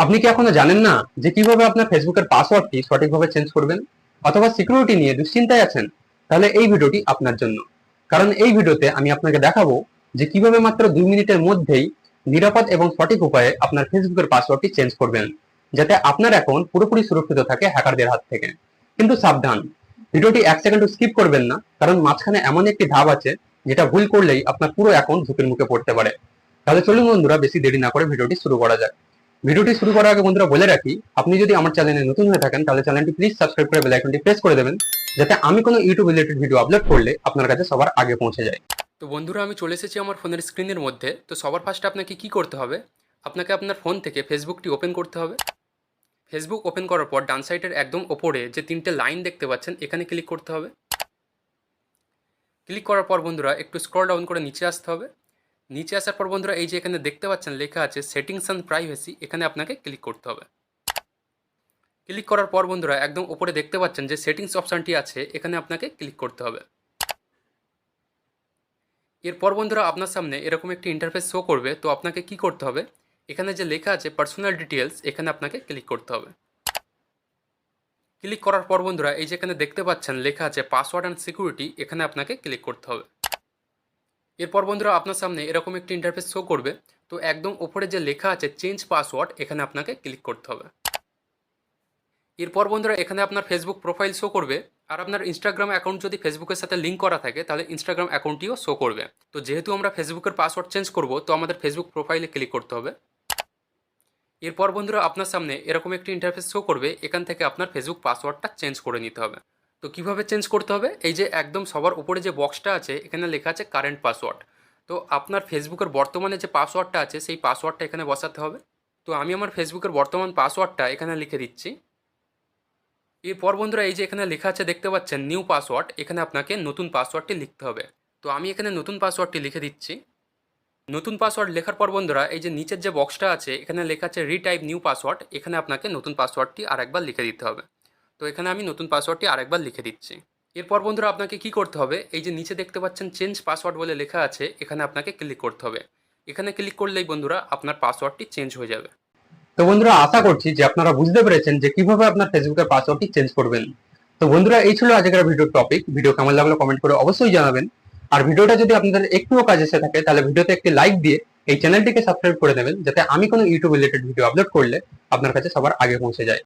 আপনি কি এখনো জানেন না যে কিভাবে আপনার ফেসবুকের পাসওয়ার্ডটি সঠিকভাবে চেঞ্জ করবেন, অথবা সিকিউরিটি নিয়ে দুশ্চিন্তায় আছেন? তাহলে এই ভিডিওটি আপনার জন্য। কারণ এই ভিডিওতে আমি আপনাকে দেখাবো যে কিভাবে মাত্র 2 মিনিটের মধ্যেই নিরাপদ এবং সঠিক উপায়ে আপনার ফেসবুকের পাসওয়ার্ডটি চেঞ্জ করবেন, যাতে আপনার অ্যাকাউন্ট পুরোপুরি সুরক্ষিত থাকে হ্যাকারদের হাত থেকে। কিন্তু সাবধান, ভিডিওটি 1 সেকেন্ডও স্কিপ করবেন না, কারণ মাঝখানে এমন একটি ধাপ আছে যেটা ভুল করলেই আপনার পুরো অ্যাকাউন্ট ঝুঁকির মুখে পড়তে পারে। তাহলে চলুন বন্ধুরা, বেশি দেরি না করে ভিডিওটি শুরু করা যাক। ভিডিওটি শুরু করার আগে বন্ধুরা বলে রাখি, আপনি যদি আমার চ্যানেলে নতুন হয়ে থাকেন তাহলে চ্যানেলটি প্লিজ সাবস্ক্রাইব করে বেল আইকনটি প্রেস করে দেবেন, যাতে আমি কোনো ইউটিউব রিলেটেড ভিডিও আপলোড করলে আপনার কাছে সবার আগে পৌঁছে যায়। তো বন্ধুরা, আমি চলে এসেছি আমার ফোনের স্ক্রিনের মধ্যে। তো সবার ফার্স্টে আপনাকে কি করতে হবে, আপনাকে আপনার ফোন থেকে ফেসবুকটি ওপেন করতে হবে। ফেসবুক ওপেন করার পর ডান সাইডের একদম ওপরে যে 3টে লাইন দেখতে পাচ্ছেন, এখানে ক্লিক করতে হবে। ক্লিক করার পর বন্ধুরা একটু স্ক্রল ডাউন করে নিচে আসতে হবে। নিচে আসার পর বন্ধুরা এই যে এখানে দেখতে পাচ্ছেন লেখা আছে সেটিংস অ্যান্ড প্রাইভেসি, এখানে আপনাকে ক্লিক করতে হবে। ক্লিক করার পর বন্ধুরা একদম ওপরে দেখতে পাচ্ছেন যে সেটিংস অপশানটি আছে, এখানে আপনাকে ক্লিক করতে হবে। এরপর বন্ধুরা আপনার সামনে এরকম একটি ইন্টারফেস শো করবে। তো আপনাকে কি করতে হবে, এখানে যে লেখা আছে পার্সোনাল ডিটেলস, এখানে আপনাকে ক্লিক করতে হবে। ক্লিক করার পর বন্ধুরা এই যে এখানে দেখতে পাচ্ছেন লেখা আছে পাসওয়ার্ড অ্যান্ড সিকিউরিটি, এখানে আপনাকে ক্লিক করতে হবে। এরপর বন্ধুরা আপনার সামনে এরকম একটি ইন্টারফেস শো করবে। তো একদম ওপরে যে লেখা আছে চেঞ্জ পাসওয়ার্ড, এখানে আপনাকে ক্লিক করতে হবে। এরপর বন্ধুরা এখানে আপনার ফেসবুক প্রোফাইল শো করবে, আর আপনার ইনস্টাগ্রাম অ্যাকাউন্ট যদি ফেসবুকের সাথে লিঙ্ক করা থাকে তাহলে ইনস্টাগ্রাম অ্যাকাউন্টটিও শো করবে। তো যেহেতু আমরা ফেসবুকের পাসওয়ার্ড চেঞ্জ করব, তো আমাদের ফেসবুক প্রোফাইলে ক্লিক করতে হবে। এরপর বন্ধুরা আপনার সামনে এরকম একটি ইন্টারফেস শো করবে, এখান থেকে আপনার ফেসবুক পাসওয়ার্ডটা চেঞ্জ করে নিতে হবে। তো কিভাবে চেঞ্জ করতে হবে, এই যে একদম সবার উপরে যে বক্সটা আছে এখানে লেখা আছে কারেন্ট পাসওয়ার্ড। তো আপনার ফেসবুকের বর্তমানে যে পাসওয়ার্ডটা আছে সেই পাসওয়ার্ডটা এখানে বসাতে হবে। তো আমি আমার ফেসবুকের বর্তমান পাসওয়ার্ডটা এখানে লিখে দিচ্ছি। এরপর বন্ধুরা এই যে এখানে লেখা আছে দেখতে পাচ্ছেন নিউ পাসওয়ার্ড, এখানে আপনাকে নতুন পাসওয়ার্ডটি লিখতে হবে। তো আমি এখানে নতুন পাসওয়ার্ডটি লিখে দিচ্ছি। নতুন পাসওয়ার্ড লেখার পর বন্ধুরা এই যে নিচের যে বক্সটা আছে এখানে লেখা আছে রিটাইপ নিউ পাসওয়ার্ড, এখানে আপনাকে নতুন পাসওয়ার্ডটি আরেকবার লিখে দিতে হবে। তো এখানে আমি নতুন পাসওয়ার্ডটি আরেকবার লিখে দিচ্ছি। এরপর বন্ধুরা আপনাকে কি করতে হবে, এই যে নিচে দেখতে পাচ্ছেন চেঞ্জ পাসওয়ার্ড বলে লেখা আছে, এখানে আপনাকে ক্লিক করতে হবে। এখানে ক্লিক করলেই বন্ধুরা আপনার পাসওয়ার্ডটি চেঞ্জ হয়ে যাবে। তো বন্ধুরা, আশা করছি যে আপনারা বুঝতে পেরেছেন যে কিভাবে আপনার ফেসবুকের পাসওয়ার্ডটি চেঞ্জ করবেন। তো বন্ধুরা, এই ছিল আজকের ভিডিওর টপিক। ভিডিও কেমন লাগলো কমেন্ট করে অবশ্যই জানাবেন। আর ভিডিওটা যদি আপনাদের একটুও কাজে এসে থাকে তাহলে ভিডিওতে একটি লাইক দিয়ে এই চ্যানেলটিকে সাবস্ক্রাইব করে দেবেন, যাতে আমি কোনো ইউটিউব রিলেটেড ভিডিও আপলোড করলে আপনার কাছে সবার আগে পৌঁছে যায়।